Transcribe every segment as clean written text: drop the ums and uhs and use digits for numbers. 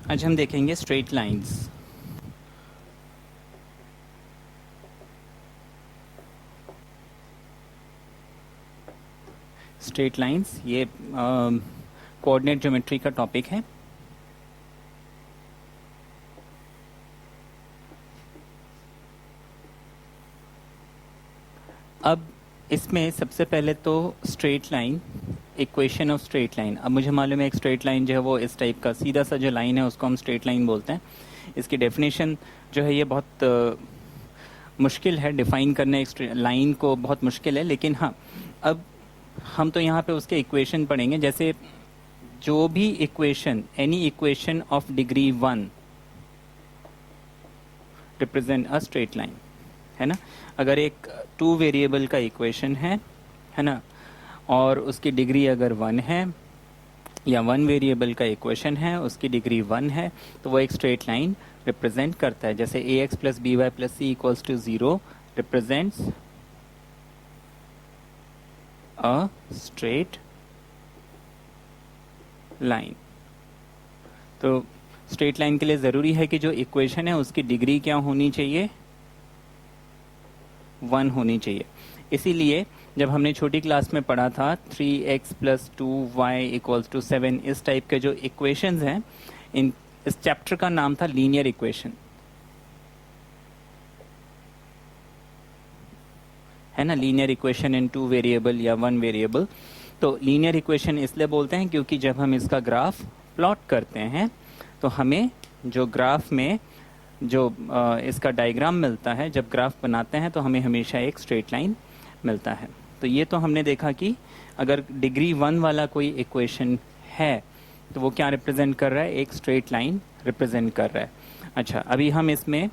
आज हम देखेंगे स्ट्रेट लाइंस। स्ट्रेट लाइंस ये कोऑर्डिनेट ज्योमेट्री का टॉपिक है। अब इसमें सबसे पहले तो straight line, equation of straight line. अब मुझे मालूम है एक स्ट्रेट लाइन जो है वो इस टाइप का सीधा सा जो लाइन है उसको हम स्ट्रेट लाइन बोलते हैं। इसकी डेफिनेशन जो है ये बहुत मुश्किल है, डिफाइन करना एक लाइन को बहुत मुश्किल है। लेकिन हाँ, अब हम तो यहाँ पे उसके इक्वेशन पढ़ेंगे। जैसे जो भी equation, any equation of degree 1 represent a straight line, है ना। अगर एक 2 वेरिएबल का इक्वेशन है ना, और उसकी डिग्री अगर 1 है, या 1 वेरिएबल का इक्वेशन है उसकी डिग्री 1 है, तो वो एक स्ट्रेट लाइन रिप्रेजेंट करता है। जैसे ax plus B Y plus C equals to 0 represents a straight line. तो स्ट्रेट लाइन के लिए ज़रूरी है कि जो इक्वेशन है उसकी डिग्री क्या होनी चाहिए, 1 होनी चाहिए। इसीलिए जब हमने छोटी क्लास में पढ़ा था 3x plus 2y equals to 7, इस टाइप के जो इक्वेशंस हैं, इस चैप्टर का नाम था लीनियर इक्वेशन, है ना। लीनियर इक्वेशन इन 2 वेरिएबल या 1 वेरिएबल। तो लीनियर इक्वेशन इसलिए बोलते हैं क्योंकि जब हम इसका ग्राफ प्लॉट करते हैं तो हमें जो ग्राफ में जो इसका डायग्राम मिलता है, जब ग्राफ बनाते हैं तो हमें हमेशा एक स्ट्रेट लाइन मिलता है। तो ये तो हमने देखा कि अगर डिग्री 1 वाला कोई इक्वेशन है तो वो क्या रिप्रेजेंट कर रहा है, एक स्ट्रेट लाइन रिप्रेजेंट कर रहा है। अच्छा, अभी हम इसमें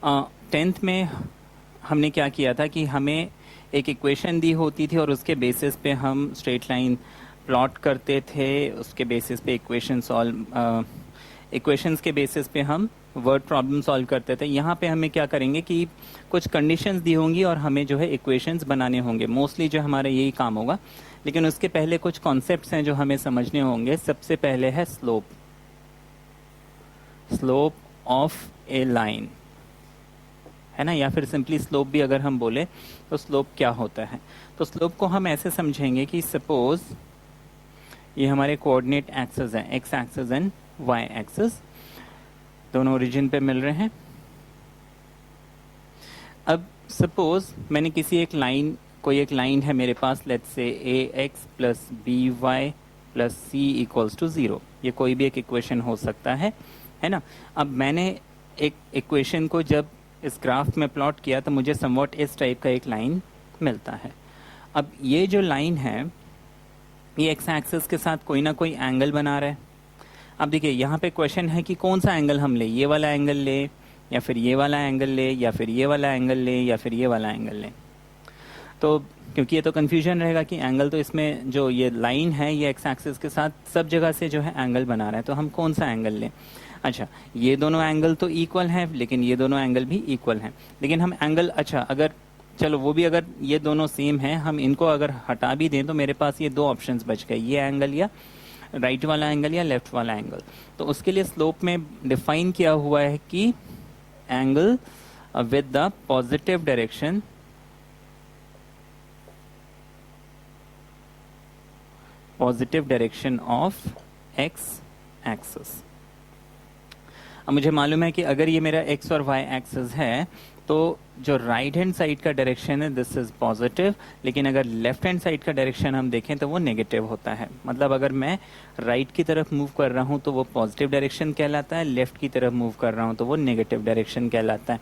10th में हमने क्या किया था कि हमें एक इक्वेशन दी होती थी और उसके बेसिस पे हम स्ट्रेट लाइन प्लॉट करते थे। उसके बेसिस पे इक्वेशंस के बेसिस पे हम वर्ड प्रॉब्लम सॉल्व करते थे। यहाँ पे हमें क्या करेंगे कि कुछ कंडीशंस दी होंगी और हमें जो है इक्वेशंस बनाने होंगे। मोस्टली जो हमारा यही काम होगा, लेकिन उसके पहले कुछ कॉन्सेप्ट्स हैं जो हमें समझने होंगे। सबसे पहले है slope, slope of A line, है ना, या फिर सिंपली स्लोप भी अगर हम बोले तो स्लोप क्या होता है। तो स्लोप को हम ऐसे समझेंगे कि सपोज ये हमारे कोऑर्डिनेट एक्सेस हैं, X axes and Y axes, दोनों ओरिजिन पे मिल रहे हैं। अब सपोज मैंने किसी एक लाइन, कोई एक लाइन है मेरे पास, let's say ax plus B Y plus C equals to 0। ये कोई भी एक इक्वेशन हो सकता है ना। अब मैंने एक इक्वेशन को जब इस ग्राफ में प्लॉट किया तो मुझे समवॉट इस टाइप का एक लाइन मिलता है। अब ये जो लाइन है ये एक्स एक्सिस के साथ कोई ना कोई एंगल बना रहा है। अब देखिए यहाँ पे क्वेश्चन है कि कौन सा एंगल हम ले, ये वाला एंगल ले या फिर ये वाला एंगल ले या फिर ये वाला एंगल ले या फिर ये वाला एंगल ले। तो क्योंकि ये तो कन्फ्यूजन रहेगा कि एंगल तो इसमें जो ये लाइन है ये एक्स एक्सिस के साथ सब जगह से जो है एंगल बना रहा है, तो हम कौन सा एंगल लें। अच्छा, ये दोनों एंगल तो इक्वल हैं, लेकिन ये दोनों एंगल भी इक्वल हैं। लेकिन हम एंगल, अच्छा अगर चलो वो भी, अगर ये दोनों सेम हैं, हम इनको अगर हटा भी दें तो मेरे पास ये 2 ऑप्शंस बच गए, ये एंगल या राइट वाला एंगल या लेफ्ट वाला एंगल। तो उसके लिए स्लोप में डिफाइन किया हुआ है कि angle with the positive direction, positive direction of X axis. अब मुझे मालूम है कि अगर ये मेरा एक्स और वाई एक्सिस है तो जो राइट हैंड साइड का डायरेक्शन है दिस इज पॉजिटिव, लेकिन अगर लेफ्ट हैंड साइड का डायरेक्शन हम देखें तो वो नेगेटिव होता है। मतलब अगर मैं राइट की तरफ मूव कर रहा हूँ तो वो पॉजिटिव डायरेक्शन कहलाता है, लेफ्ट की तरफ मूव कर रहा हूँ तो वो नेगेटिव डायरेक्शन कहलाता है।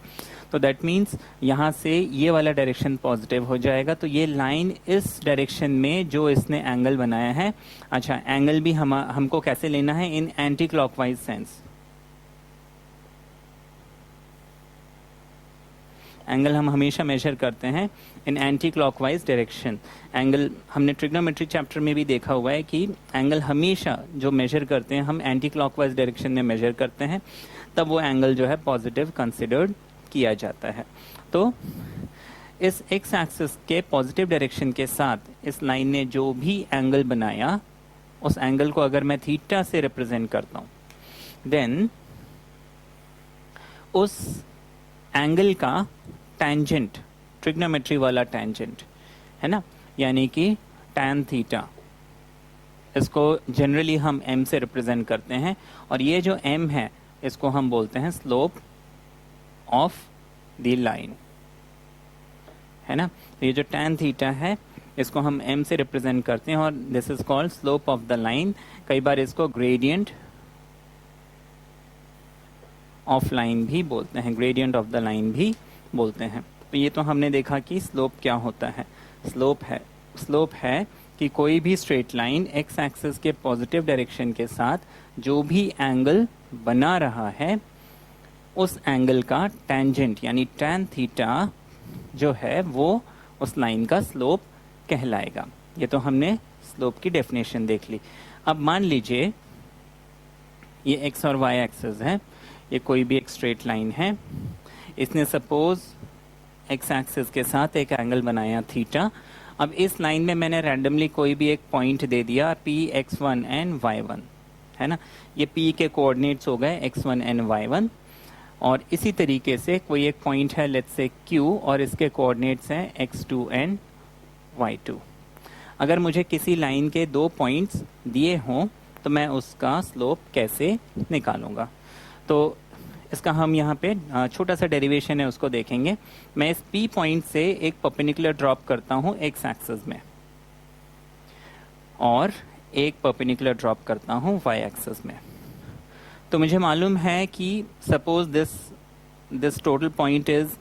तो दैट मीन्स यहाँ से ये वाला डायरेक्शन पॉजिटिव हो जाएगा। तो ये लाइन इस डायरेक्शन में जो इसने एंगल बनाया है, अच्छा एंगल भी हमको कैसे लेना है, इन एंटी क्लॉकवाइज सेंस। एंगल हम हमेशा मेजर करते हैं इन एंटी क्लॉकवाइज डायरेक्शन। एंगल हमने ट्रिग्नोमेट्री चैप्टर में भी देखा हुआ है कि एंगल हमेशा जो मेजर करते हैं हम एंटी क्लॉकवाइज डायरेक्शन में मेजर करते हैं, तब वो एंगल जो है पॉजिटिव कंसिडर्ड किया जाता है। तो इस एक्स एक्सिस के पॉजिटिव डायरेक्शन के साथ इस लाइन ने जो भी एंगल बनाया, उस एंगल को अगर मैं थीटा से रिप्रेजेंट करता हूँ देन उस एंगल का टेंजेंट, ट्रिग्नोमेट्री वाला टेंजेंट है ना, यानी कि tan थीटा, इसको जनरली हम m से रिप्रेजेंट करते हैं, और ये जो m है इसको हम बोलते हैं स्लोप ऑफ द लाइन, है ना। तो ये जो tan थीटा है इसको हम m से रिप्रेजेंट करते हैं, और this is called slope of the line. कई बार इसको ग्रेडियंट ऑफ लाइन भी बोलते हैं, ग्रेडियंट ऑफ द लाइन भी बोलते हैं। तो ये तो हमने देखा कि स्लोप क्या होता है। स्लोप है कि कोई भी स्ट्रेट लाइन एक्स एक्सिस के पॉजिटिव डायरेक्शन के साथ जो भी एंगल बना रहा है उस एंगल का टेंजेंट यानी tan थीटा जो है वो उस लाइन का स्लोप कहलाएगा। ये तो हमने स्लोप की डेफिनेशन देख ली। अब मान लीजिए ये एक्स और वाई एक्सिस है, ये कोई भी एक स्ट्रेट लाइन है, इसने सपोज एक्स एक्सिस के साथ एक एंगल बनाया थीटा। अब इस लाइन में मैंने रैंडमली कोई भी एक पॉइंट दे दिया P(x1) एंड y1, है ना। ये P के कोऑर्डिनेट्स हो गए x1 एंड y1, और इसी तरीके से कोई एक पॉइंट है लेट्स से Q और इसके कोऑर्डिनेट्स हैं x2 एंड y2। अगर मुझे किसी लाइन के दो पॉइंट्स दिए हों तो मैं उसका स्लोप कैसे निकालूंगा, तो इसका हम यहाँ पे छोटा सा डेरिवेशन है उसको देखेंगे। मैं इस P पॉइंट से एक परपेंडिकुलर ड्रॉप करता हूँ एक्स एक्सिस में, और एक परपेंडिकुलर ड्रॉप करता हूँ वाई एक्सिस में। तो मुझे मालूम है कि suppose this total point is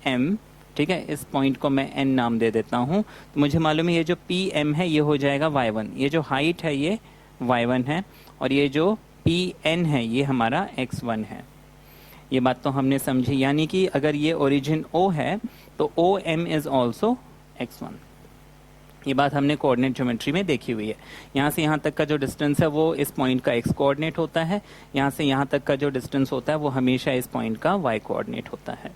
M, ठीक है। इस पॉइंट को मैं N नाम दे देता हूँ। तो मुझे मालूम है ये जो PM है ये हो जाएगा y1, ये जो हाइट है ये y1 है, और ये जो PN है ये हमारा x1 है। ये बात तो हमने समझी, यानी कि अगर ये ओरिजिन O है तो OM इज ऑल्सो x1। ये बात हमने कोऑर्डिनेट ज्योमेट्री में देखी हुई है। यहाँ से यहाँ तक का जो डिस्टेंस है वो इस पॉइंट का x कोऑर्डिनेट होता है, यहाँ से यहाँ तक का जो डिस्टेंस होता है वो हमेशा इस पॉइंट का y कोऑर्डिनेट होता है।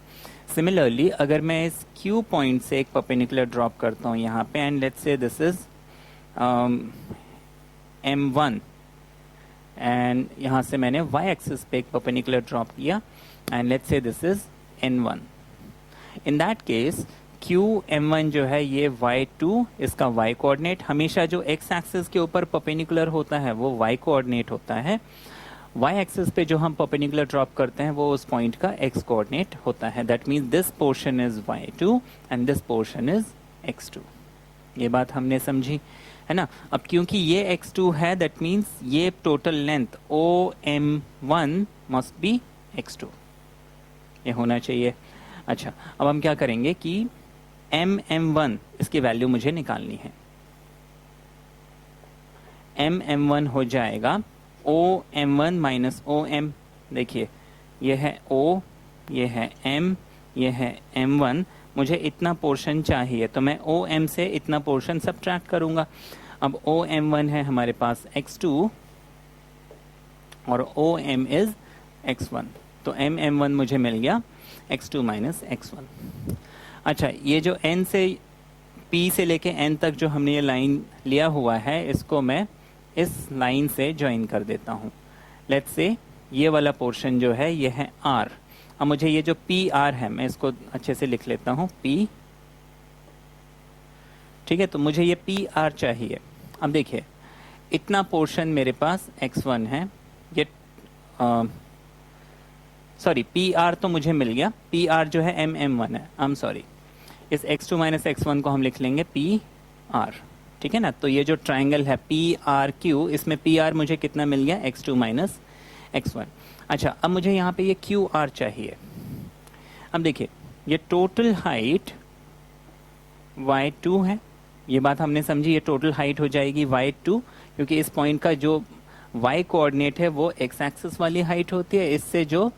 सिमिलरली अगर मैं इस Q पॉइंट से एक परपेंडिकुलर ड्रॉप करता हूँ यहाँ पे, and let's say this is M1, and यहाँ से मैंने y एक्सिस पे एक परपेंडिकुलर ड्रॉप किया, and let's say this is N1। In that case QM1 जो है ये y2, इसका y कोऑर्डिनेट, हमेशा जो x एक्सिस के ऊपर परपेंडिकुलर होता है वो y कोऑर्डिनेट होता है, y एक्सिस पे जो हम परपेंडिकुलर ड्रॉप करते हैं वो उस पॉइंट का x कोऑर्डिनेट होता है। That means this portion is y2 and this portion is x2। ये बात हमने समझी, है ना। अब क्योंकि ये x2 है दैट मीन्स ये total length OM1 must be x2, ये होना चाहिए। अच्छा, अब हम क्या करेंगे कि MM1 इसकी वैल्यू मुझे निकालनी है। MM1 हो जाएगा OM1 माइनस OM। देखिए ये है O, ये है M, ये है M1। मुझे इतना पोर्शन चाहिए तो मैं OM से इतना पोर्शन सबट्रैक्ट करूंगा। अब OM1 है हमारे पास x2 और OM इज x1, तो MM1 मुझे मिल गया x2 माइनस x1। अच्छा, ये जो n से P से लेके n तक जो हमने ये लाइन लिया हुआ है इसको मैं इस लाइन से ज्वाइन कर देता हूँ। लेट्स से ये वाला पोर्शन जो है ये है R। अब मुझे ये जो PR है मैं इसको अच्छे से लिख लेता हूँ P, ठीक है। तो मुझे ये PR चाहिए। अब देखिए इतना पोर्शन मेरे पास x1 है, ये सॉरी PR तो मुझे मिल गया, PR जो है MM1 है, आई एम सॉरी। इस x2 माइनस x1 को हम लिख लेंगे PR, ठीक है ना। तो ये जो ट्राइंगल है PRQ, इसमें PR मुझे कितना मिल गया x2 माइनस x1। अच्छा, अब मुझे यहाँ पे ये QR चाहिए। अब देखिए ये टोटल हाइट y2 है, ये बात हमने समझी, ये टोटल हाइट हो जाएगी y2, क्योंकि इस पॉइंट का जो y कोऑर्डिनेट है वो x एक्सिस वाली हाइट होती है, इससे जो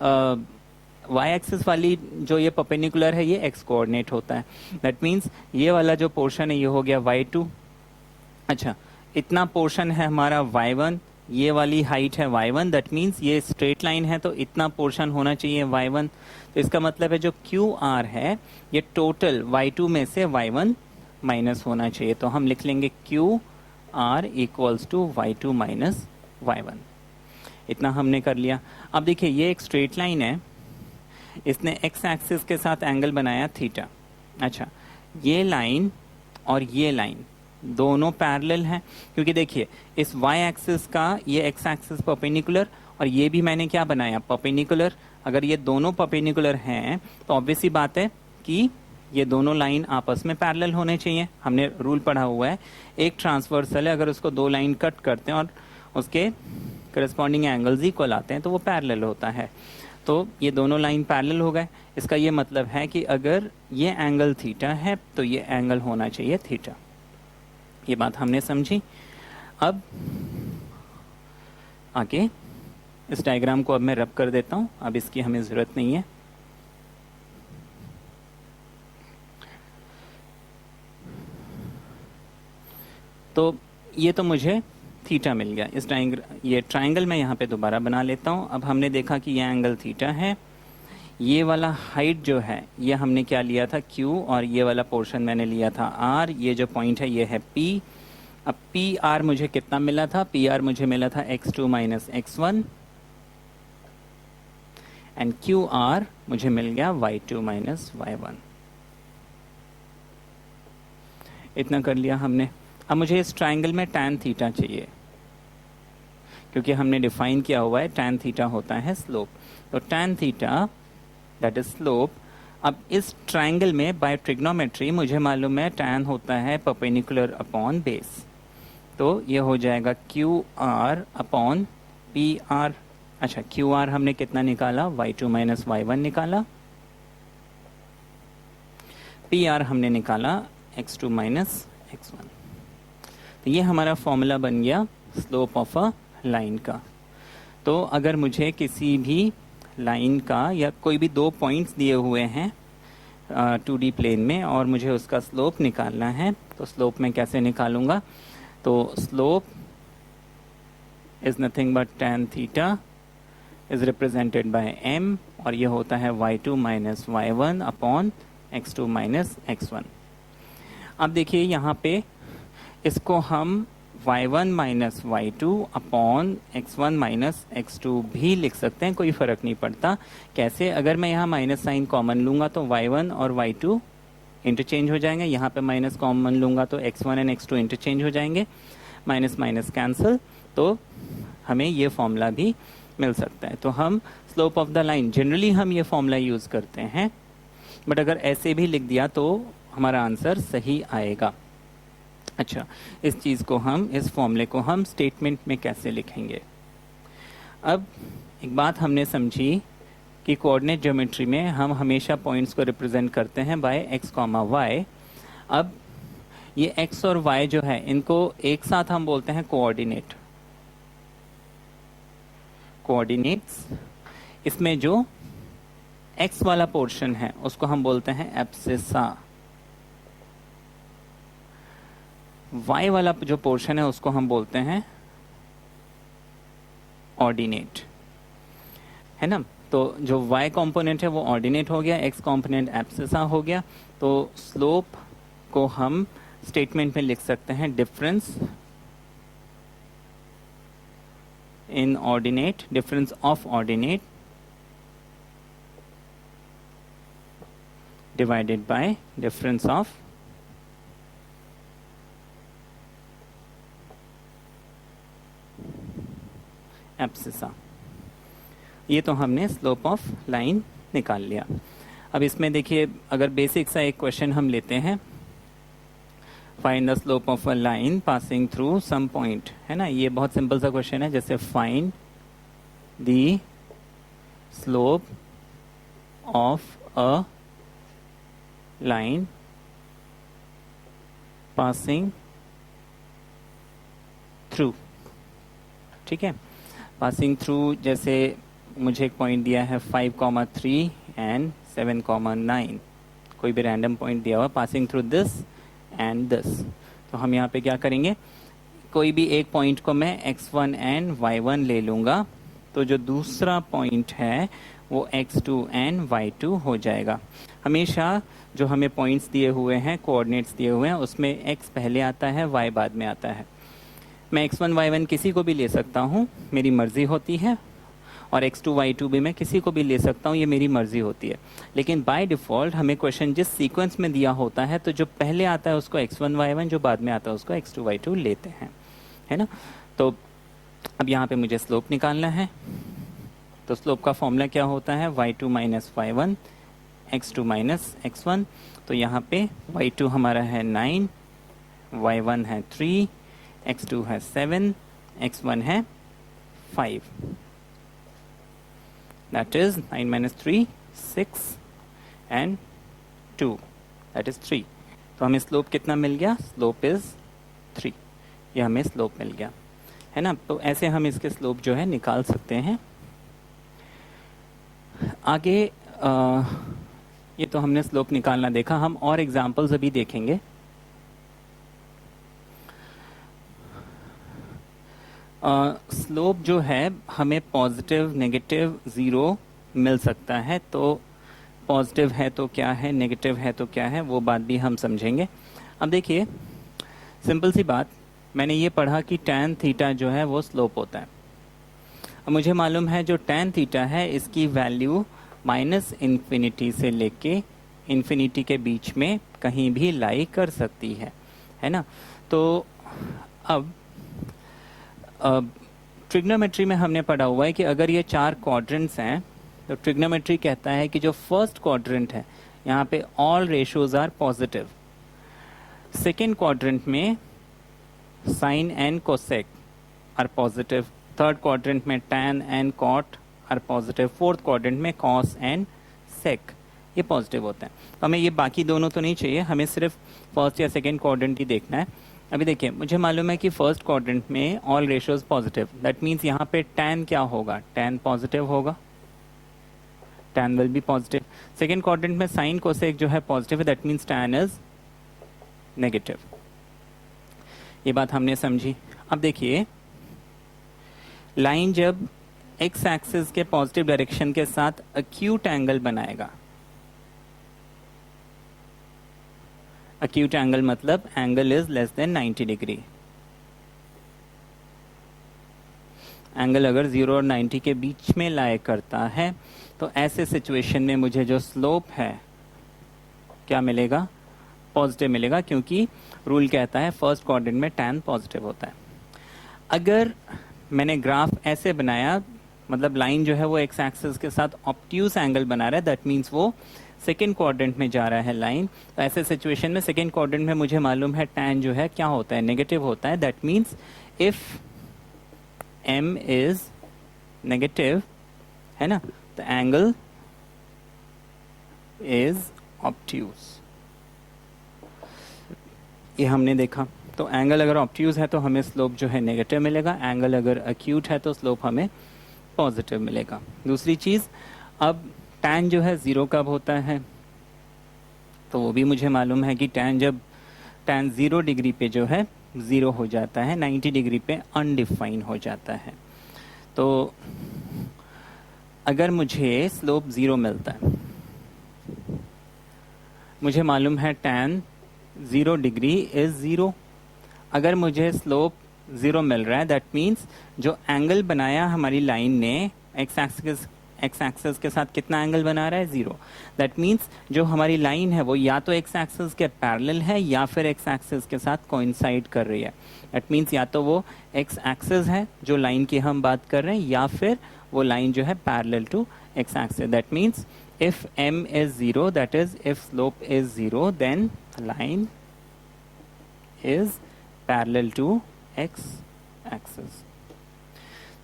y एक्सिस वाली जो ये परपेंडिकुलर है ये x कोऑर्डिनेट होता है। दैट मीन्स ये वाला जो पोर्शन है ये हो गया y2। अच्छा, इतना पोर्शन है हमारा y1, ये वाली हाइट है y1, दैट मीन्स ये स्ट्रेट लाइन है तो इतना पोर्शन होना चाहिए y1। तो इसका मतलब है जो QR है ये टोटल y2 में से y1 माइनस होना चाहिए। तो हम लिख लेंगे QR equals to y2 minus y1। इतना हमने कर लिया। अब देखिए ये एक स्ट्रेट लाइन है, इसने एक्स एक्सिस के साथ एंगल बनाया थीटा। अच्छा, ये लाइन और ये लाइन दोनों पैरेलल हैं, क्योंकि देखिए इस वाई एक्सिस का ये एक्स एक्सिस परपेंडिकुलर और ये भी मैंने क्या बनाया, परपेंडिकुलर। अगर ये दोनों परपेंडिकुलर हैं तो ऑब्वियस ही बात है कि ये दोनों लाइन आपस में पैरेलल होने चाहिए। हमने रूल पढ़ा हुआ है, एक ट्रांसवर्सल है, अगर उसको दो लाइन कट करते हैं और उसके करस्पॉन्डिंग एंगल्स इक्वल आते हैं तो वो पैरेलल होता है। तो ये दोनों लाइन पैरेलल हो गए। इसका ये मतलब है कि अगर ये एंगल थीटा है तो ये एंगल होना चाहिए थीटा। ये बात हमने समझी। अब आगे इस डायग्राम को अब मैं रब कर देता हूं, अब इसकी हमें जरूरत नहीं है। तो ये तो मुझे थीटा मिल गया। इस ये ट्राइंगल मैं यहाँ पे दोबारा बना लेता हूँ। अब हमने देखा कि ये एंगल थीटा है, ये वाला हाइट जो है ये हमने क्या लिया था, Q, और ये वाला पोर्शन मैंने लिया था R। ये जो पॉइंट है ये है P। अब पी आर मुझे कितना मिला था, पी आर मुझे मिला था x2 minus x1 and Q R मुझे मिल गया y2 माइनस y1। इतना कर लिया हमने। अब मुझे इस ट्राइंगल में tan थीटा चाहिए, क्योंकि हमने डिफाइन किया हुआ है tan थीटा होता है स्लोप। तो tan theta that is slope. अब इस ट्राइंगल में बाय ट्रिग्नोमेट्री मुझे मालूम है tan होता है परपेंडिकुलर अपॉन बेस, तो ये हो जाएगा Q R upon P R. अच्छा, क्यू आर हमने कितना निकाला, y2 माइनस y1 निकाला। पी आर हमने निकाला x2 माइनस x1। तो ये हमारा फॉर्मूला बन गया स्लोप ऑफ अ लाइन का। तो अगर मुझे किसी भी लाइन का या कोई भी दो पॉइंट्स दिए हुए हैं 2D प्लेन में और मुझे उसका स्लोप निकालना है, तो स्लोप मैं कैसे निकालूंगा, तो slope is nothing but tan theta is represented by m, और ये होता है y2 minus y1 upon x2 minus x1। अब देखिए यहाँ पे इसको हम y1 minus y2 upon x1 minus x2 भी लिख सकते हैं, कोई फर्क नहीं पड़ता। कैसे, अगर मैं यहाँ माइनस साइन कॉमन लूंगा तो y1 और y2 इंटरचेंज हो जाएंगे, यहाँ पे माइनस कॉमन लूंगा तो x1 एंड x2 इंटरचेंज हो जाएंगे, माइनस माइनस कैंसिल, तो हमें ये फॉर्मूला भी मिल सकता है। तो हम slope of the line generally हम ये फॉर्मूला यूज करते हैं, बट अगर ऐसे भी लिख दिया तो हमारा आंसर सही आएगा। अच्छा, इस चीज को हम, इस फॉर्मूले को हम स्टेटमेंट में कैसे लिखेंगे। अब एक बात हमने समझी कि कोऑर्डिनेट ज्योमेट्री में हम हमेशा पॉइंट्स को रिप्रेजेंट करते हैं बाय x, y। अब ये x और y जो है इनको एक साथ हम बोलते हैं कोऑर्डिनेट, कोऑर्डिनेट्स। इसमें जो x वाला पोर्शन है उसको हम बोलते हैं एब्सिसा, y वाला जो पोर्शन है उसको हम बोलते हैं ऑर्डिनेट, है ना। तो जो y कंपोनेंट है वो ऑर्डिनेट हो गया, x कंपोनेंट एब्सिसा हो गया। तो स्लोप को हम स्टेटमेंट में लिख सकते हैं difference in ordinate, difference of ordinate divided by difference of abscissa. ये तो हमने स्लोप ऑफ लाइन निकाल लिया। अब इसमें देखिए, अगर बेसिक सा एक क्वेश्चन हम लेते हैं, find the slope of a line passing through some point, है ना। ये बहुत सिंपल सा क्वेश्चन है, जैसे find the slope of a line passing through, ठीक है। पासिंग थ्रू, जैसे मुझे एक पॉइंट दिया है 5,3 एंड 7,9, कोई भी रैंडम पॉइंट दिया हुआ, passing through this and this. तो हम यहाँ पे क्या करेंगे, कोई भी एक पॉइंट को मैं x1 एंड y1 ले लूँगा, तो जो दूसरा पॉइंट है वो x2 एंड y2 हो जाएगा। हमेशा जो हमें पॉइंट्स दिए हुए हैं, कोऑर्डिनेट्स दिए हुए हैं, उसमें x पहले आता है, y बाद में आता है। मैं x1 y1 किसी को भी ले सकता हूँ, मेरी मर्जी होती है, और x2 y2 भी मैं किसी को भी ले सकता हूँ, ये मेरी मर्जी होती है। लेकिन बाय डिफ़ॉल्ट हमें क्वेश्चन जिस सीक्वेंस में दिया होता है, तो जो पहले आता है उसको x1 y1, जो बाद में आता है उसको x2 y2 लेते हैं, है ना। तो अब यहाँ पे मुझे स्लोप निकालना है, तो स्लोप का फॉर्मूला क्या होता है, y2 minus y1 x2 minus x1। तो यहाँ पे y2 हमारा है 9, y1 है 3, x2 है 7, x1 है 5। That is 9 minus 3, 6 and 2, that is 3। तो हमें स्लोप कितना मिल गया, स्लोप इज 3, ये हमें स्लोप मिल गया, है ना। तो ऐसे हम इसके स्लोप जो है निकाल सकते हैं। आगे ये तो हमने स्लोप निकालना देखा, हम और एग्जांपल्स अभी देखेंगे। स्लोप जो है हमें पॉजिटिव, नेगेटिव, ज़ीरो मिल सकता है। तो पॉजिटिव है तो क्या है, नेगेटिव है तो क्या है, वो बात भी हम समझेंगे। अब देखिए सिंपल सी बात, मैंने ये पढ़ा कि tan थीटा जो है वो स्लोप होता है। अब मुझे मालूम है जो tan थीटा है इसकी वैल्यू -इन्फिनिटी से लेके इन्फिनिटी के बीच में कहीं भी लाई कर सकती है ना। तो अब ट्रिग्नोमेट्री में हमने पढ़ा हुआ है कि अगर ये 4 क्वाड्रेंट्स हैं, तो ट्रिग्नोमेट्री कहता है कि जो फर्स्ट क्वाड्रेंट है यहाँ पे all ratios are positive, second quadrant में sine and cosec are positive, third quadrant में tan and cot are positive, fourth quadrant में कॉस एंड सेक ये पॉजिटिव होता है। तो हमें ये बाकी दोनों तो नहीं चाहिए, हमें सिर्फ फर्स्ट या सेकेंड क्वाड्रेंट ही देखना है। अभी देखिए मुझे मालूम है कि फर्स्ट क्वाड्रेंट में all ratios positive, that means यहाँ पे टैन क्या होगा, टैन पॉजिटिव होगा, tan will be positive. Second quadrant में साइन कोसेक जो है पॉजिटिव है, that means tan is negative. ये बात हमने समझी। अब देखिए लाइन जब एक्स एक्सिस के पॉजिटिव डायरेक्शन के साथ अक्यूट एंगल बनाएगा, अक्यूट एंगल मतलब angle is less than 90 degree. Angle अगर 0 और 90 के बीच में लाए करता है, तो ऐसे सिचुएशन में मुझे जो स्लोप है क्या मिलेगा, पॉजिटिव मिलेगा, क्योंकि रूल कहता है फर्स्ट क्वाड्रेंट में टैन पॉजिटिव होता है। अगर मैंने ग्राफ ऐसे बनाया, मतलब लाइन जो है वो एक्स एक्सिस के साथ ऑब्ट्यूज एंगल बना रहा है, दैट मीन्स वो सेकेंड क्वाड्रेंट में जा रहा है लाइन। तो ऐसे सिचुएशन में सेकेंड क्वाड्रेंट में मुझे मालूम है टैन जो है क्या होता है, नेगेटिव होता है। That means if m is negative, है ना, तो एंगल इज ऑब्ट्यूज, ये हमने देखा। तो एंगल अगर ऑब्ट्यूज है तो हमें स्लोप जो है नेगेटिव मिलेगा, एंगल अगर एक्यूट है तो स्लोप हमें पॉजिटिव मिलेगा। दूसरी चीज, अब टैन जो है 0 कब होता है, तो वो भी मुझे मालूम है कि जब टैन 0 डिग्री पे जो है 0 हो जाता है, 90 डिग्री पे अनडिफाइन हो जाता है। तो अगर मुझे स्लोप 0 मिलता है, मुझे मालूम है टैन 0 डिग्री इज 0। अगर मुझे स्लोप 0 मिल रहा है, दैट मीन्स जो एंगल बनाया हमारी लाइन ने एक्स एक्सिस के साथ कितना एंगल बना रहा है, 0। दैट मीन्स जो हमारी लाइन है वो या तो एक्स एक्सिस के पैरेलल है या फिर एक्स एक्सिस के साथ कोइंसाइड कर रही है। दैट मीन्स या तो वो एक्स एक्सिस है जो लाइन की हम बात कर रहे हैं, या फिर वो लाइन जो है parallel to X axis. That means if m is 0, that is if slope is 0, then line is parallel to x axis।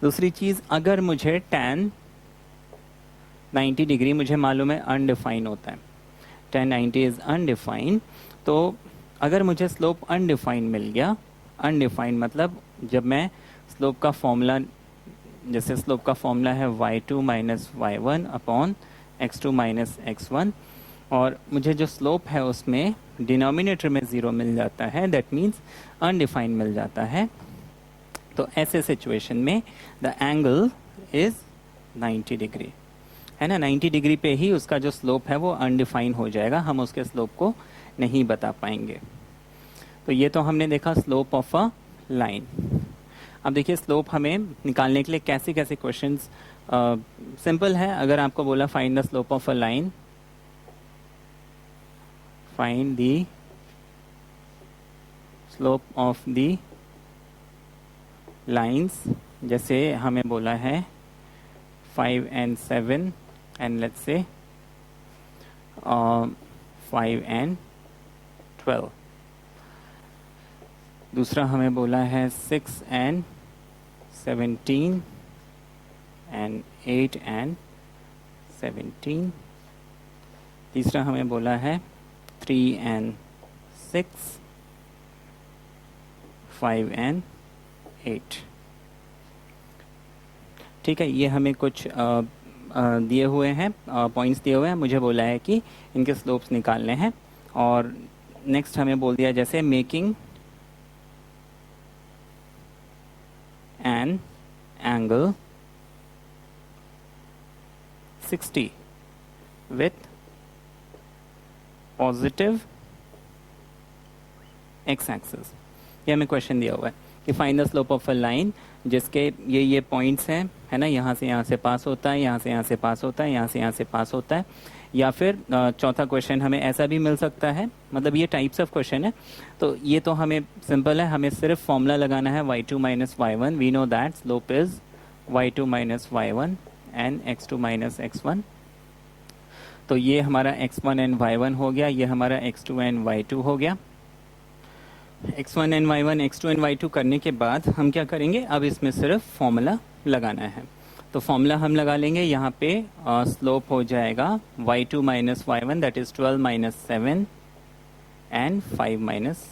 दूसरी चीज, अगर मुझे tan 90 डिग्री मुझे मालूम है अनडिफाइन होता है, tan 90 इज अनडिफाइन, तो अगर मुझे स्लोप अनडिफाइन मिल गया, अनडिफाइन मतलब जब मैं स्लोप का फॉर्मूला, जैसे स्लोप का फॉर्मूला है y2 minus y1 upon x2 minus x1, और मुझे जो स्लोप है उसमें डिनोमिनेटर में 0 मिल जाता है, दैट मीन्स अनडिफाइंड मिल जाता है। तो ऐसे सिचुएशन में द एंगल इज 90 डिग्री, है ना। 90 डिग्री पे ही उसका जो स्लोप है वो अनडिफाइन हो जाएगा, हम उसके स्लोप को नहीं बता पाएंगे। तो ये तो हमने देखा स्लोप ऑफ अ लाइन। अब देखिए स्लोप हमें निकालने के लिए कैसे कैसे क्वेश्चंस, सिंपल है। अगर आपको बोला find the slope of a line, find the slope of the lines, जैसे हमें बोला है 5 and 7 and let's say 5 and 12। दूसरा हमें बोला है 6 and 17 and 8 and 17। तीसरा हमें बोला है 3 and 6, 5 and 8। ठीक है, ये हमें कुछ दिए हुए हैं, पॉइंट्स दिए हुए हैं, मुझे बोला है कि इनके स्लोप्स निकालने हैं। और नेक्स्ट हमें बोल दिया जैसे making an angle 60 with positive X axis. ये हमें क्वेश्चन दिया हुआ है कि find the slope of a line जिसके ये पॉइंट्स हैं, है ना, यहाँ से पास होता है, यहाँ से पास होता है, यहाँ से पास होता है। या फिर चौथा क्वेश्चन हमें ऐसा भी मिल सकता है, मतलब ये टाइप्स ऑफ क्वेश्चन है। तो ये तो हमें सिंपल है, हमें सिर्फ फॉर्मूला लगाना है y2 minus y1। We know that slope is y2 minus y1 and x2 minus x1। तो ये हमारा x1 एंड y1 हो गया, ये हमारा x2 एंड y2 हो गया। x1 and y1, x2 and y2 करने के बाद हम क्या करेंगे, अब इसमें सिर्फ फॉर्मूला लगाना है। तो फॉर्मूला हम लगा लेंगे, यहाँ पे स्लोप हो जाएगा y2 minus y1 that is 12 minus 7 and 5 minus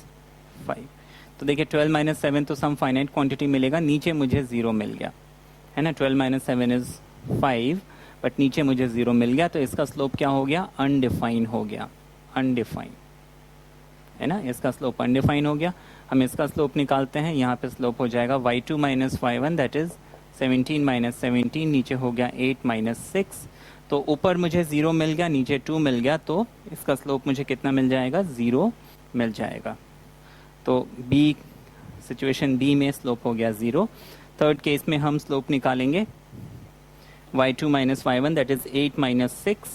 5। तो देखिए 12 माइनस 7 तो सम फाइनाइट क्वांटिटी मिलेगा, नीचे मुझे 0 मिल गया, है ना। 12 माइनस 7 इज 5 बट नीचे मुझे 0 मिल गया, तो इसका स्लोप क्या हो गया, अनडिफाइन हो गया, अनडिफाइन, है ना। इसका स्लोप अनडिफाइन हो गया। हम इसका स्लोप निकालते हैं, यहाँ पे स्लोप हो जाएगा y2 minus y1 that is 17 minus 17, नीचे हो गया 8 माइनस 6। तो ऊपर मुझे 0 मिल गया, नीचे 2 मिल गया, तो इसका स्लोप मुझे कितना मिल जाएगा, 0 मिल जाएगा। तो बी, सिचुएशन बी में स्लोप हो गया 0। थर्ड केस में हम स्लोप निकालेंगे y2 minus y1 that is 8 minus 6,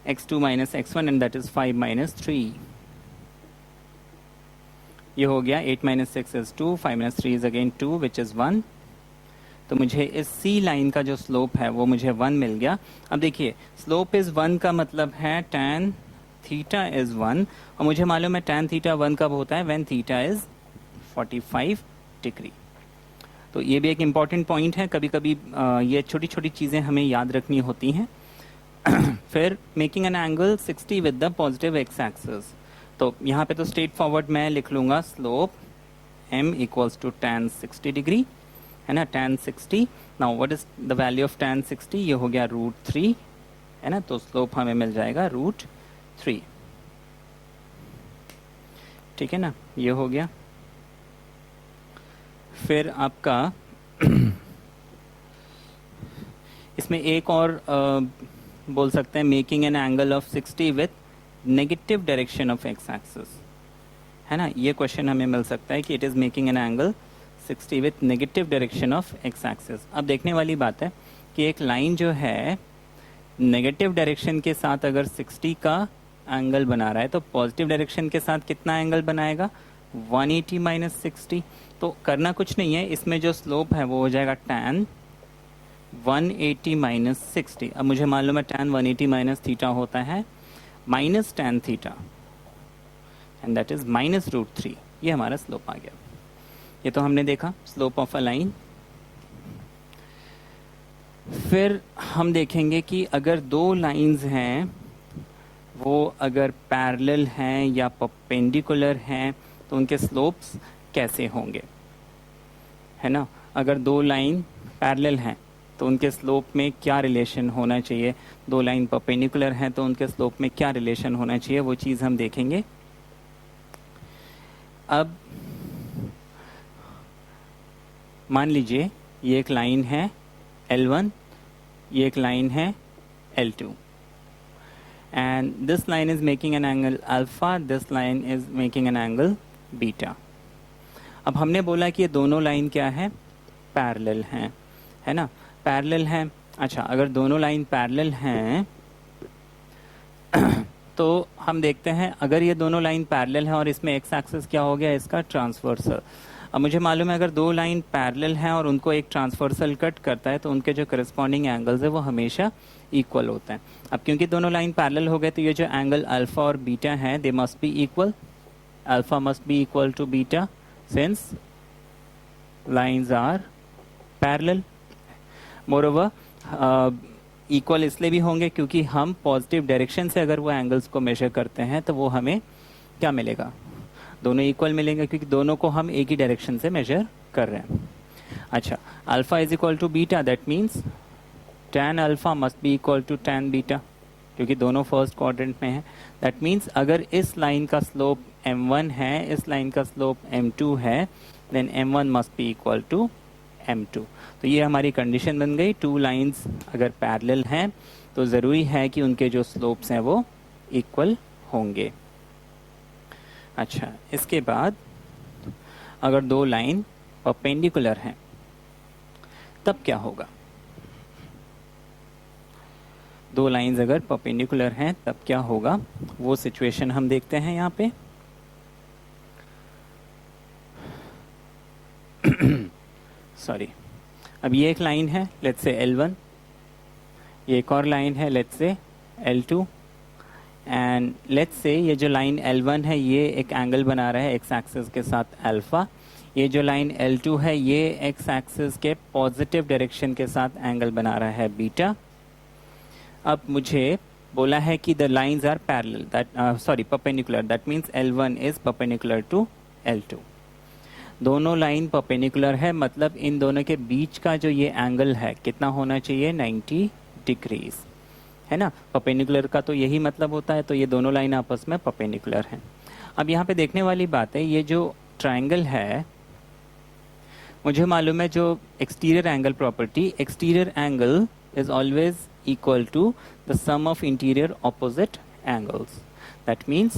x2 minus x1 and that is 5 minus 3। ये हो गया 8 minus 6 is 2, 5 minus 3 is again 2 which is 1। तो मुझे इस सी लाइन का जो स्लोप है वो मुझे 1 मिल गया। अब देखिए स्लोप इज 1 का मतलब है tan थीटा इज 1, और मुझे मालूम है tan थीटा 1 कब होता है, व्हेन थीटा इज 45 डिग्री। तो ये भी एक इम्पॉर्टेंट पॉइंट है, कभी कभी ये छोटी छोटी चीज़ें हमें याद रखनी होती हैं। फिर making an angle 60 with the positive X axis. तो यहाँ पे तो स्ट्रेट फॉरवर्ड मैं लिख लूँगा slope m equals to tan 60 degree, है ना, tan 60। Now what is the value of tan 60, ये हो गया √3, है ना। तो स्लोप हमें मिल जाएगा √3, ठीक है ना, ये हो गया। फिर आपका इसमें एक और बोल सकते हैं making an angle of 60 with negative direction of X axis, है ना। ये क्वेश्चन हमें मिल सकता है कि it is making an angle 60 with negative direction of X axis. अब देखने वाली बात है कि एक लाइन जो है नेगेटिव डायरेक्शन के साथ अगर 60 का एंगल बना रहा है तो पॉजिटिव डायरेक्शन के साथ कितना एंगल बनाएगा, 180 माइनस 60। तो करना कुछ नहीं है, इसमें जो स्लोप है वो हो जाएगा tan 180 माइनस 60। अब मुझे मालूम है tan 180 माइनस थीटा होता है minus tan theta, and that is minus √3। ये हमारा स्लोप आ गया। ये तो हमने देखा स्लोप ऑफ अ लाइन। फिर हम देखेंगे कि अगर दो लाइंस हैं वो अगर पैरेलल हैं या परपेंडिकुलर हैं तो उनके स्लोप्स कैसे होंगे, है ना। अगर दो लाइन पैरेलल हैं तो उनके स्लोप में क्या रिलेशन होना चाहिए, दो लाइन परपेंडिकुलर हैं तो उनके स्लोप में क्या रिलेशन होना चाहिए, वो चीज़ हम देखेंगे। अब मान लीजिए ये एक लाइन है L1, ये एक लाइन है L2, and this line is making an angle alpha, this line is making an angle beta. अब हमने बोला कि ये दोनों लाइन क्या है, पैरेलल हैं, है ना, पैरेलल हैं। अच्छा, अगर दोनों लाइन पैरेलल हैं तो हम देखते हैं, अगर ये दोनों लाइन पैरेलल हैं और इसमें एक्स एक्सिस क्या हो गया, इसका ट्रांसवर्सल। अब मुझे मालूम है अगर दो लाइन पैरेलल हैं और उनको एक ट्रांसवर्सल कट करता है तो उनके जो करस्पॉन्डिंग एंगल्स है वो हमेशा इक्वल होते हैं। अब क्योंकि दोनों लाइन पैरेलल हो गए तो ये जो एंगल अल्फा और बीटा है they must be equal, alpha must be equal to beta since lines are parallel. Moreover equal इसलिए भी होंगे क्योंकि हम पॉजिटिव डायरेक्शन से अगर वो एंगल्स को मेजर करते हैं तो वो हमें क्या मिलेगा, दोनों इक्वल मिलेंगे क्योंकि दोनों को हम एक ही डायरेक्शन से मेजर कर रहे हैं। अच्छा, alpha is equal to beta, that means tan alpha must be equal to tan beta, क्योंकि दोनों फर्स्ट क्वाड्रेंट में है। दैट मीन्स अगर इस लाइन का स्लोप m1 है, इस लाइन का स्लोप m2 है, then m1 must be equal to m2। तो ये हमारी कंडीशन बन गई, टू लाइंस अगर पैरेलल हैं तो ज़रूरी है कि उनके जो स्लोप्स हैं वो इक्वल होंगे। अच्छा, इसके बाद अगर दो लाइन परपेंडिकुलर हैं तब क्या होगा, दो लाइंस अगर परपेंडिकुलर हैं तब क्या होगा, वो सिचुएशन हम देखते हैं यहाँ पे। सॉरी, अब ये एक लाइन है लेट्स से L1, ये एक और लाइन है let's say L2, and let's से ये जो लाइन L1 है ये एक एंगल बना रहा है एक्स एक्सिस के साथ अल्फा, ये जो लाइन L2 है ये एक्स एक्सिस के पॉजिटिव डायरेक्शन के साथ एंगल बना रहा है बीटा। अब मुझे बोला है कि the lines are parallel, that sorry perpendicular, that means L1 is perpendicular to L2। दोनों लाइन परपेंडिकुलर है, मतलब इन दोनों के बीच का जो ये एंगल है कितना होना चाहिए, 90 डिग्रीज, है ना। परपेंडिकुलर का तो यही मतलब होता है, तो ये दोनों लाइन आपस में परपेंडिकुलर हैं। अब यहाँ पे देखने वाली बात है, ये जो ट्रायंगल है, मुझे मालूम है जो exterior angle property, exterior angle is always equal to the sum of interior opposite angles, that means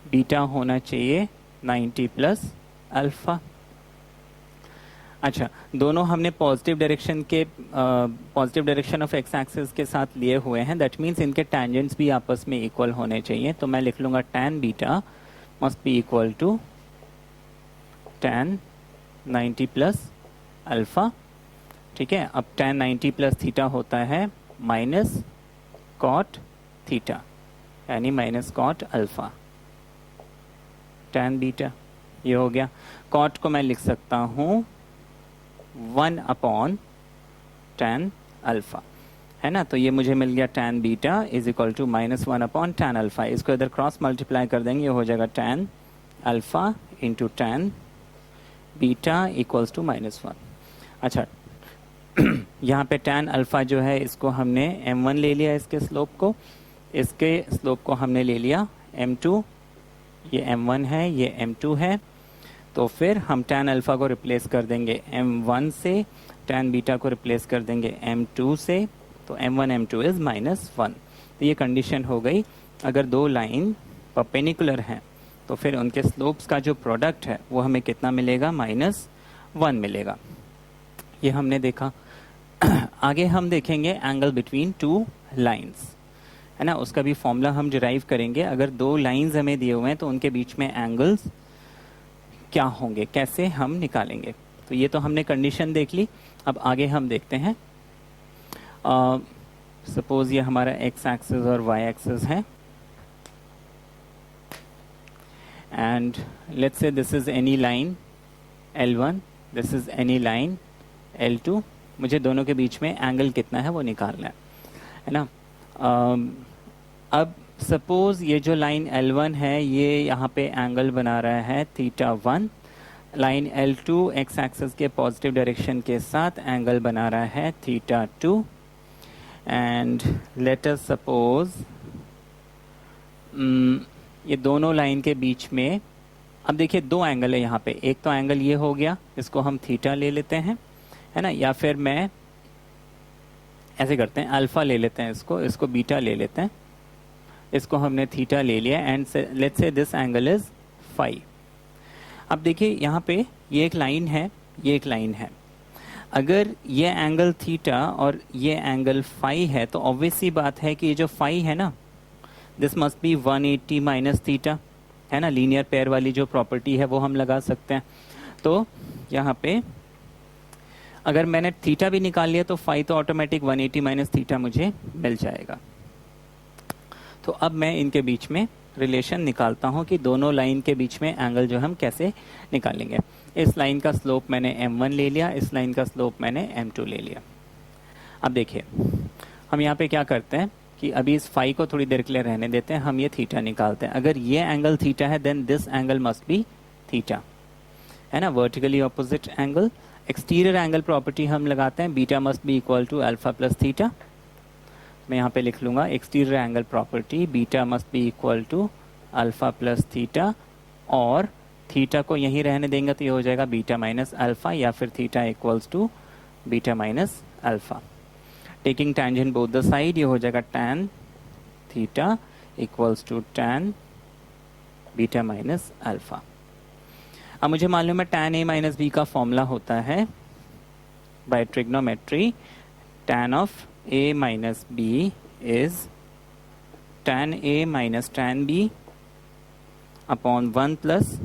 beta होना चाहिए 90 प्लस अल्फा। अच्छा, दोनों हमने पॉजिटिव डायरेक्शन के positive direction of X axis के साथ लिए हुए हैं, दैट मीन्स इनके टेंजेंट्स भी आपस में इक्वल होने चाहिए। तो मैं लिख लूँगा tan beta must be equal to tan 90 plus alpha, ठीक है। अब tan 90 प्लस थीटा होता है माइनस कॉट थीटा, यानी minus cot alpha, tan beta ये हो गया। कॉट को मैं लिख सकता हूँ 1 अपॉन tan अल्फा, है ना। तो ये मुझे मिल गया tan beta is equal to minus 1 upon tan alpha. इसको इधर क्रॉस मल्टीप्लाई कर देंगे, ये हो जाएगा tan alpha into tan beta equals to minus 1। अच्छा, यहाँ पे tan अल्फा जो है इसको हमने m1 ले लिया, इसके स्लोप को, इसके स्लोप को हमने ले लिया m2, ये m1 है ये m2 है। तो फिर हम tan अल्फा को रिप्लेस कर देंगे m1 से, tan बीटा को रिप्लेस कर देंगे m2 से, तो m1 m2 इज माइनस 1। तो ये कंडीशन हो गई, अगर दो लाइन परपेंडिकुलर हैं तो फिर उनके स्लोप्स का जो प्रोडक्ट है वो हमें कितना मिलेगा, -1 मिलेगा। ये हमने देखा। आगे हम देखेंगे एंगल बिटवीन टू लाइंस, है ना, उसका भी फॉर्मूला हम डिराइव करेंगे। अगर दो लाइंस हमें दिए हुए हैं तो उनके बीच में एंगल्स क्या होंगे, कैसे हम निकालेंगे। तो ये तो हमने कंडीशन देख ली। अब आगे हम देखते हैं, सपोज ये हमारा एक्स एक्सिस और वाई एक्सिस है, and let's say this is any line L1, this is any line L2। मुझे दोनों के बीच में एंगल कितना है वो निकालना है ना। अब सपोज ये जो लाइन L1 है ये यहाँ पे एंगल बना रहा है θ1, लाइन L2 एक्स एक्सिस के पॉजिटिव डायरेक्शन के साथ एंगल बना रहा है θ2, एंड लेट अस सपोज ये दोनों लाइन के बीच में, अब देखिए दो एंगल है यहाँ पे, एक तो एंगल ये हो गया, इसको हम थीटा ले लेते हैं, है ना, या फिर मैं ऐसे करते हैं, अल्फा ले लेते हैं, इसको बीटा ले लेते हैं, इसको हमने थीटा ले लिया, and let's say this angle is phi. अब देखिए यहाँ पे ये एक लाइन है, ये एक लाइन है। अगर ये एंगल थीटा और ये एंगल फाई है तो ऑब्वियस सी बात है कि ये जो फाई है ना, this must B 180 minus theta, है ना। लीनियर पेयर वाली जो प्रॉपर्टी है वो हम लगा सकते हैं। तो यहाँ पे अगर मैंने थीटा भी निकाल लिया तो फाई तो ऑटोमेटिक 180 माइनस थीटा मुझे मिल जाएगा। तो अब मैं इनके बीच में रिलेशन निकालता हूं कि दोनों लाइन के बीच में एंगल जो हम कैसे निकालेंगे। इस लाइन का स्लोप मैंने m1 ले लिया, इस लाइन का स्लोप मैंने m2 ले लिया। अब देखिए हम यहाँ पे क्या करते हैं कि अभी इस फाई को थोड़ी देर के लिए रहने देते हैं, हम ये थीटा निकालते हैं। अगर ये एंगल थीटा है then this angle must be theta, है ना, vertically opposite angle. Exterior angle property हम लगाते हैं, beta must be equal to alpha plus theta. मैं यहाँ पे लिख लूंगा exterior angle property beta must be equal to alpha plus theta, और थीटा को यहीं रहने देंगे तो ये हो जाएगा बीटा माइनस अल्फा, या फिर theta equals to beta minus alpha. Taking tangent both the side, ये हो जाएगा tan theta equals to tan beta minus alpha. अब मुझे मालूम है tan a माइनस बी का फॉर्मूला होता है by trigonometry, tan of a minus b is tan a minus tan b upon 1 plus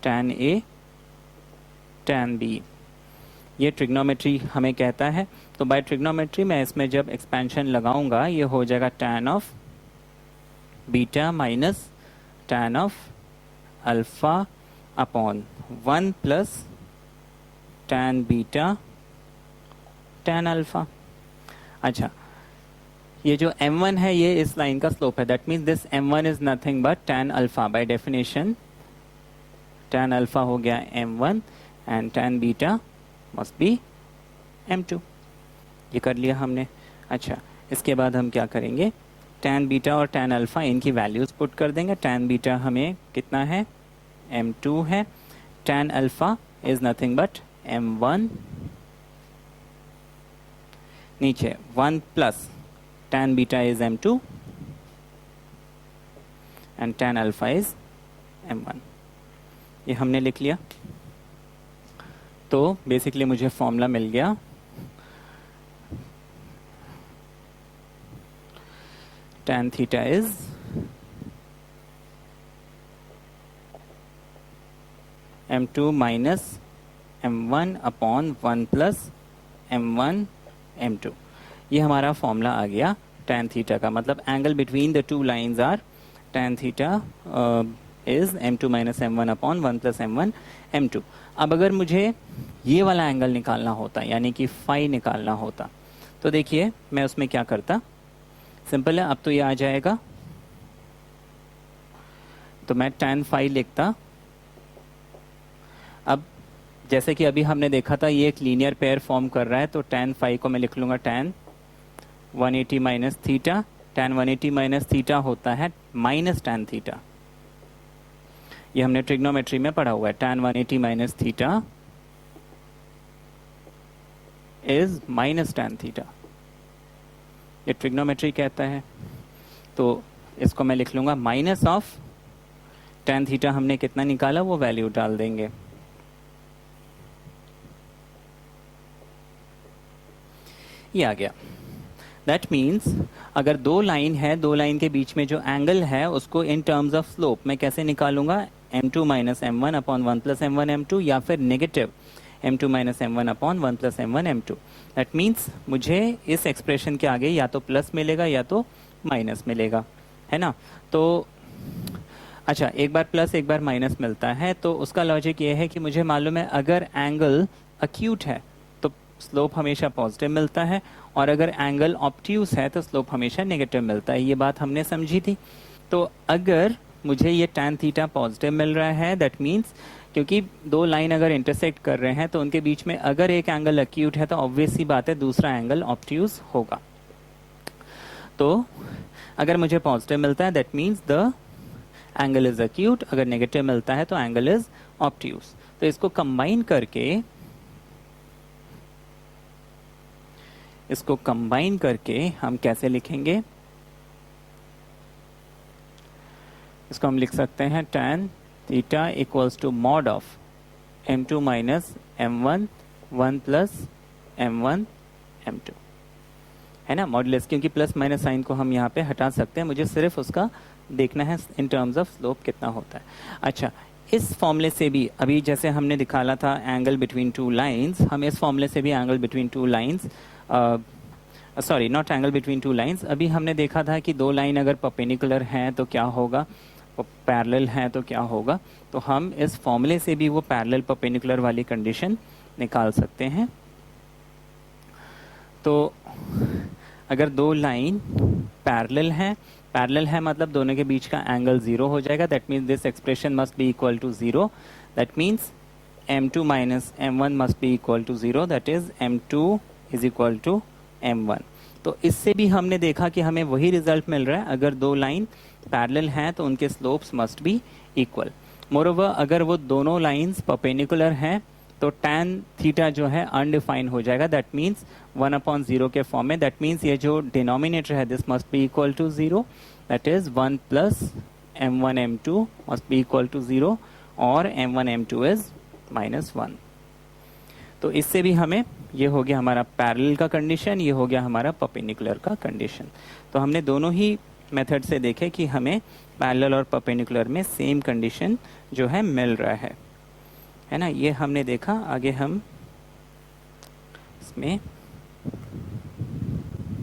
tan a tan b। ये trigonometry हमें कहता है। तो बाय ट्रिग्नोमेट्री मैं इसमें जब एक्सपेंशन लगाऊंगा ये हो जाएगा tan of beta minus tan of alpha upon 1 plus tan beta tan alpha. अच्छा, ये जो m1 है ये इस लाइन का स्लोप है, that means this m1 is nothing but tan alpha. By definition tan alpha हो गया m1 and tan beta must B m2। ये कर लिया हमने। अच्छा, इसके बाद हम क्या करेंगे, tan बीटा और tan अल्फा इनकी वैल्यूज पुट कर देंगे। tan बीटा हमें कितना है, m2 है। tan alpha is nothing but m1, नीचे 1 plus tan beta is m2 and tan alpha is m1। ये हमने लिख लिया। तो बेसिकली मुझे फॉर्मूला मिल गया tan theta is m2 minus m1 upon 1 plus m1 m2। ये हमारा फॉर्मूला आ गया tan थीटा का, मतलब angle between the two lines are tan theta is m2 minus m1 upon 1 plus m1 m2। अब अगर मुझे ये वाला एंगल निकालना होता, यानी कि फाई निकालना होता, तो देखिए मैं उसमें क्या करता, सिंपल है। अब तो ये आ जाएगा, तो मैं tan फाई लिखता। अब जैसे कि अभी हमने देखा था ये एक लीनियर पेयर फॉर्म कर रहा है, तो tan फाई को मैं लिख लूंगा tan 180 minus theta. tan 180 minus theta होता है माइनस tan थीटा, ये हमने ट्रिग्नोमेट्री में पढ़ा हुआ है। tan 180 minus theta is minus tan theta, ये ट्रिग्नोमेट्री कहता है। तो इसको मैं लिख लूंगा माइनस ऑफ tan थीटा, हमने कितना निकाला वो वैल्यू डाल देंगे। ये आ गया। दैट मीन्स अगर दो लाइन है, दो लाइन के बीच में जो एंगल है उसको इन टर्म्स ऑफ स्लोप मैं कैसे निकालूंगा, m2 minus m1 upon 1 plus m1 m2, या फिर negative m2 minus m1 upon 1 plus m1 m2। That means मुझे इस एक्सप्रेशन के आगे या तो प्लस मिलेगा या तो माइनस मिलेगा, है ना। तो अच्छा, एक बार प्लस एक बार माइनस मिलता है, तो उसका लॉजिक ये है कि मुझे मालूम है अगर एंगल अक्यूट है तो स्लोप हमेशा पॉजिटिव मिलता है, और अगर एंगल ऑब्ट्यूज है तो स्लोप हमेशा नेगेटिव मिलता है। ये बात हमने समझी थी। तो अगर मुझे ये tan थीटा पॉजिटिव मिल रहा है, दैट मीन्स क्योंकि दो लाइन अगर इंटरसेक्ट कर रहे हैं तो उनके बीच में अगर एक एंगल अक्यूट है तो ऑब्वियस सी बात है दूसरा एंगल ऑब्ट्यूज होगा। तो अगर मुझे पॉजिटिव मिलता है that means the angle is acute, अगर नेगेटिव मिलता है तो एंगल इज ऑब्ट्यूज। तो इसको कंबाइन करके हम कैसे लिखेंगे, इसको हम लिख सकते हैं tan theta equals to mod of m2 minus m1 1 plus m1 m2, है ना, मॉडुलस, क्योंकि प्लस माइनस साइन को हम यहाँ पे हटा सकते हैं, मुझे सिर्फ उसका देखना है इन टर्म्स ऑफ स्लोप कितना होता है। अच्छा, इस फॉर्मूले से भी अभी जैसे हमने निकाला था एंगल बिटवीन टू लाइंस, हम इस फॉर्मूले से भी angle between two lines, sorry naught angle between two lines, अभी हमने देखा था कि दो लाइन अगर परपेंडिकुलर हैं तो क्या होगा, पैरेलल हैं तो क्या होगा, तो हम इस फॉर्मूले से भी वो पैरेलल परपेंडिकुलर वाली कंडीशन निकाल सकते हैं। तो अगर दो लाइन पैरेलल है मतलब दोनों के बीच का एंगल 0 हो जाएगा, that means this expression must be equal to 0, that means m2 minus m1 must be equal to 0, that is m2 is equal to m1। तो इससे भी हमने देखा कि हमें वही रिजल्ट मिल रहा है, अगर दो लाइन पैरेलल हैं तो उनके slopes must be equal. Moreover अगर वो दोनों लाइंस परपेंडिकुलर हैं तो tan थीटा जो है अनडिफाइन हो जाएगा, दैट मीन्स 1/0 के फॉर्म में, दैट मीन्स ये जो डिनोमिनेटर है this must be equal to 0, that is 1 plus m1 m2 must be equal to 0 और m1 m2 इज -1। तो इससे भी हमें ये हो गया हमारा पैरेलल का कंडीशन, ये हो गया हमारा परपेंडिकुलर का कंडीशन। तो हमने दोनों ही मेथड से देखे कि हमें पैरेलल और परपेंडिकुलर में सेम कंडीशन जो है मिल रहा है ना, ये हमने देखा। आगे हम इसमें